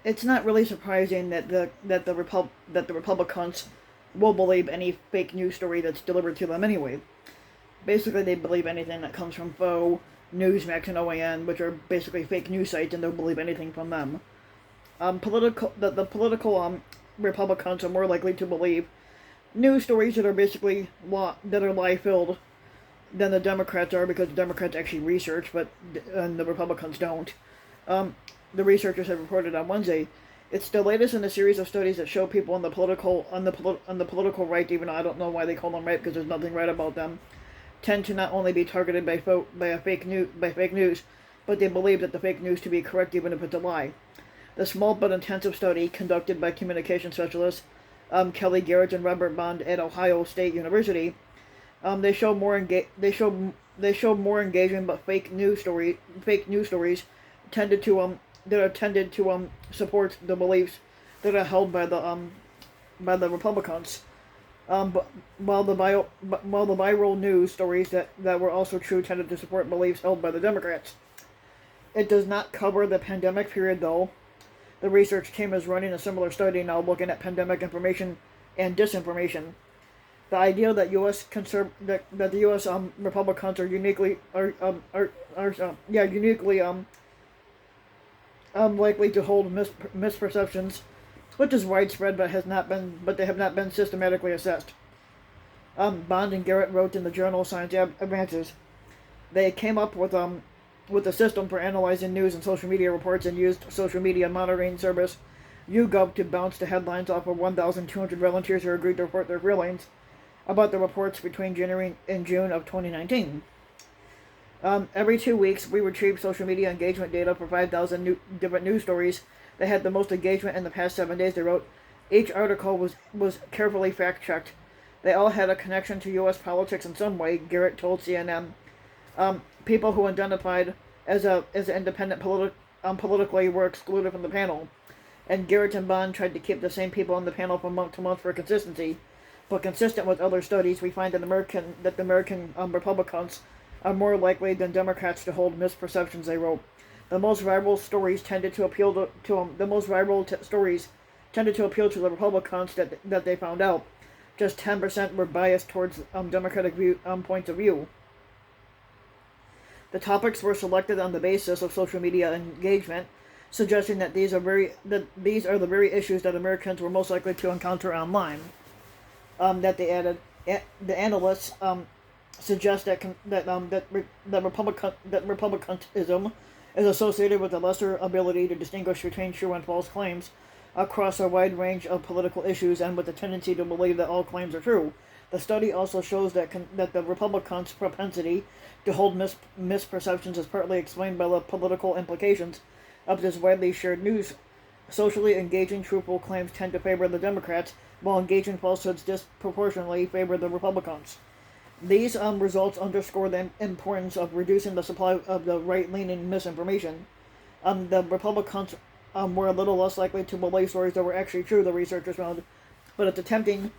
it's not really surprising that the Republicans will believe any fake news story that's delivered to them anyway. Basically, they believe anything that comes from Faux, Newsmax, and OAN, which are basically fake news sites, and they'll believe anything from them. The political Republicans are more likely to believe news stories that are basically that are lie filled than the Democrats are, because the Democrats actually research, but and the Republicans don't. Um, the researchers have reported on Wednesday. It's the latest in a series of studies that show people on the political right, even though I don't know why they call them right, because there's nothing right about them, tend to not only be targeted by fake news, but they believe that the fake news to be correct even if it's a lie. The small but intensive study conducted by communication specialists Kelly Garrett and Robert Bond at Ohio State University, they show they show more engagement, but fake news stories tended to that are tended to support the beliefs that are held by the Republicans. But while the viral news stories that were also true tended to support beliefs held by the Democrats. It does not cover the pandemic period, though. The research team is running a similar study now, looking at pandemic information and disinformation. The idea that that the U.S. Republicans are uniquely uniquely likely to hold misperceptions, which is widespread, but they have not been systematically assessed. Bond and Garrett wrote in the journal Science Advances. They came up with a system for analyzing news and social media reports, and used social media monitoring service YouGov to bounce the headlines off of 1,200 volunteers who agreed to report their feelings about the reports between January and June of 2019. Every 2 weeks, we retrieved social media engagement data for 5,000 different news stories that had the most engagement in the past 7 days, they wrote. Each article was carefully fact-checked. They all had a connection to U.S. politics in some way, Garrett told CNN. People who identified as an independent politically were excluded from the panel. And Garrett and Bond tried to keep the same people on the panel from month to month for consistency. But consistent with other studies, we find that the American Republicans are more likely than Democrats to hold misperceptions, they wrote. The most viral stories tended to appeal stories tended to appeal to the Republicans that they found out. Just 10% were biased towards Democratic points of view. The topics were selected on the basis of social media engagement, suggesting that these are the very issues that Americans were most likely to encounter online. That they added, the analysts suggest that republicanism is associated with a lesser ability to distinguish between true and false claims across a wide range of political issues, and with a tendency to believe that all claims are true. The study also shows that the Republicans' propensity to hold misperceptions is partly explained by the political implications of this widely shared news. Socially engaging, truthful claims tend to favor the Democrats, while engaging falsehoods disproportionately favor the Republicans. These results underscore the importance of reducing the supply of the right-leaning misinformation. The Republicans were a little less likely to believe stories that were actually true, the researchers found, but it's tempting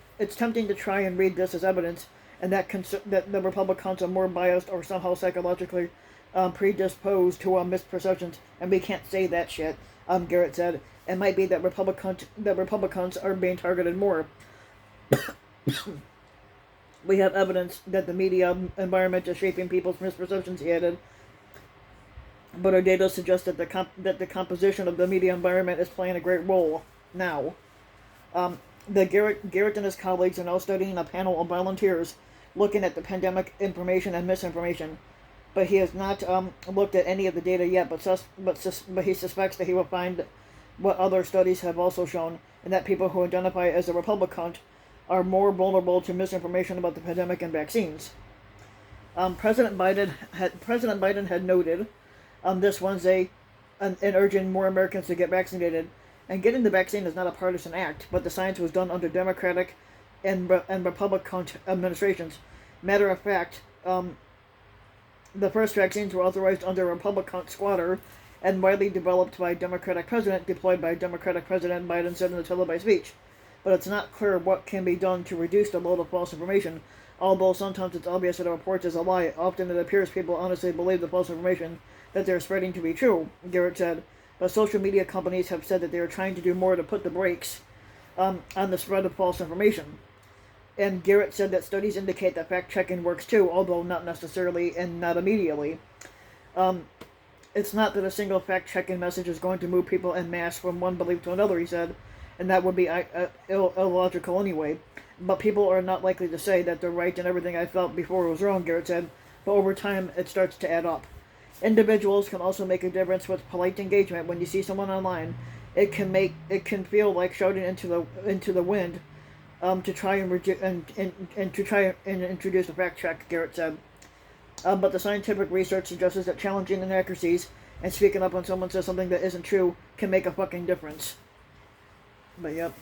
to try and read this as evidence, and that the Republicans are more biased or somehow psychologically predisposed to misperceptions, and we can't say that shit. Garrett said. It might be that Republicans are being targeted more. We have evidence that the media environment is shaping people's misperceptions, he added. But our data suggests that the composition of the media environment is playing a great role now. Garrett and his colleagues are now studying a panel of volunteers looking at the pandemic information and misinformation. But he has not looked at any of the data yet, but he suspects that he will find what other studies have also shown, and that people who identify as a Republican are more vulnerable to misinformation about the pandemic and vaccines. President Biden had noted this Wednesday in urging more Americans to get vaccinated. And getting the vaccine is not a partisan act, but the science was done under Democratic and Republican administrations. Matter of fact, the first vaccines were authorized under a Republican squatter and widely developed by a Democratic president, deployed by Democratic President Biden, said in the televised speech. But it's not clear what can be done to reduce the load of false information. Although sometimes it's obvious that a report is a lie, often it appears people honestly believe the false information that they're spreading to be true, Garrett said. but social media companies have said that they are trying to do more to put the brakes on the spread of false information. And Garrett said that studies indicate that fact-checking works too, although not necessarily and not immediately. It's not that a single fact-checking message is going to move people en masse from one belief to another, he said, and that would be illogical anyway. But people are not likely to say that they're right and everything I felt before was wrong, Garrett said, but over time it starts to add up. Individuals can also make a difference with polite engagement. When you see someone online, it can feel like shouting into the wind to try and to try and introduce a fact check, Garrett said. But the scientific research suggests that challenging inaccuracies and speaking up when someone says something that isn't true can make a fucking difference. But yep.